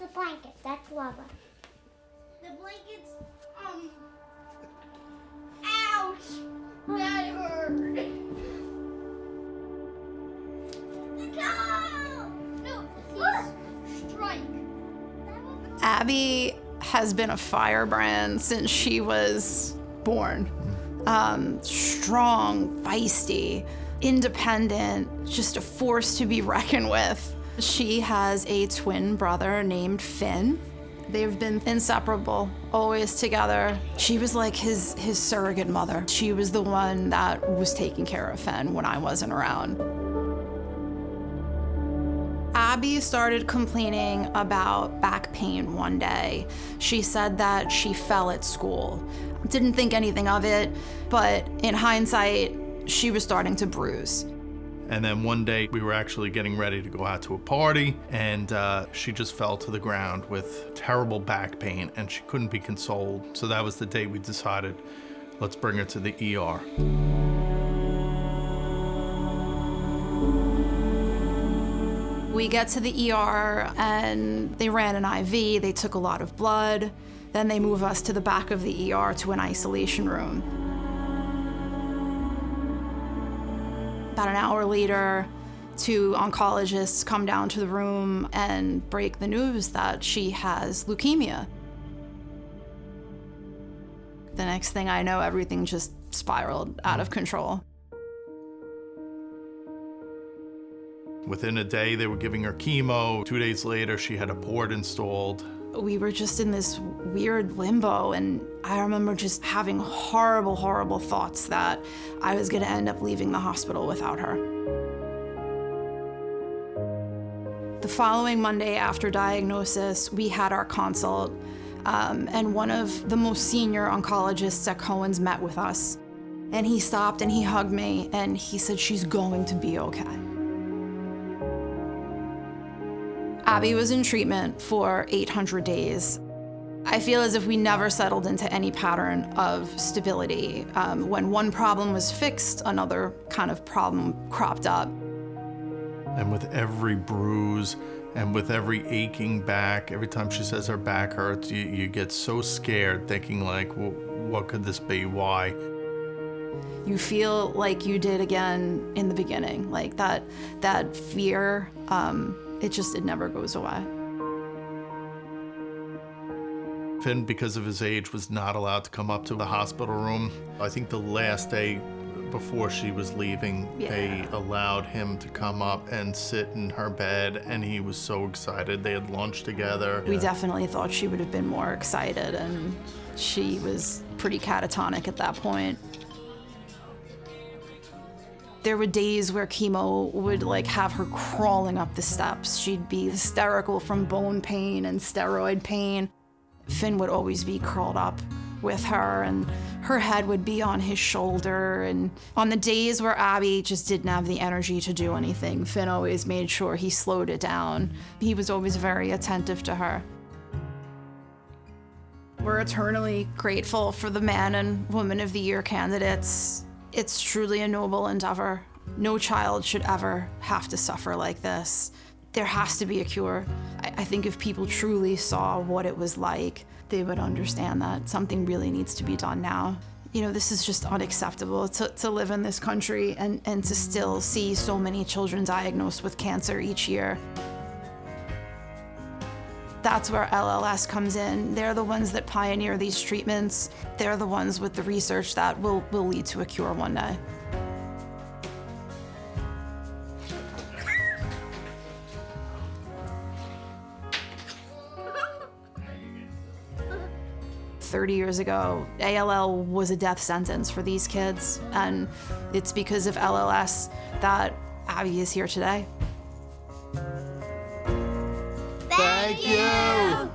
the blanket. That's rubber. The blankets, ouch! That hurt. No, please, strike. Abby has been a firebrand since she was born. Strong, feisty, independent, just a force to be reckoned with. She has a twin brother named Finn. They've been inseparable, always together. She was like his surrogate mother. She was the one that was taking care of Finn when I wasn't around. Abby started complaining about back pain one day. She said that she fell at school. Didn't think anything of it, but in hindsight, she was starting to bruise. And then one day we were actually getting ready to go out to a party, and she just fell to the ground with terrible back pain, and she couldn't be consoled. So that was the day we decided, let's bring her to the ER. We get to the ER and they ran an IV, they took a lot of blood, then they move us to the back of the ER to an isolation room. About an hour later, two oncologists come down to the room and break the news that she has leukemia. The next thing I know, everything just spiraled out of control. Within a day, they were giving her chemo. 2 days later, she had a port installed. We were just in this weird limbo, and I remember just having horrible, horrible thoughts that I was gonna end up leaving the hospital without her. The following Monday after diagnosis, we had our consult, and one of the most senior oncologists at Cohen's met with us. And he stopped and he hugged me, and he said, "She's going to be okay." Abby was in treatment for 800 days. I feel as if we never settled into any pattern of stability. When one problem was fixed, another kind of problem cropped up. And with every bruise and with every aching back, every time she says her back hurts, you get so scared thinking like, well, what could this be? Why? You feel like you did again in the beginning, like that fear, it never goes away. Finn, because of his age, was not allowed to come up to the hospital room. I think the last day before she was leaving, they allowed him to come up and sit in her bed, and he was so excited. They had lunch together. We definitely thought she would have been more excited, and she was pretty catatonic at that point. There were days where chemo would like have her crawling up the steps. She'd be hysterical from bone pain and steroid pain. Finn would always be curled up with her, and her head would be on his shoulder. And on the days where Abby just didn't have the energy to do anything, Finn always made sure he slowed it down. He was always very attentive to her. We're eternally grateful for the Man and Woman of the Year candidates. It's truly a noble endeavor. No child should ever have to suffer like this. There has to be a cure. I think if people truly saw what it was like, they would understand that something really needs to be done now. You know, this is just unacceptable to live in this country and to still see so many children diagnosed with cancer each year. That's where LLS comes in. They're the ones that pioneer these treatments. They're the ones with the research that will lead to a cure one day. "30 years ago, ALL was a death sentence for these kids, and it's because of LLS that Abby is here today." Thank you!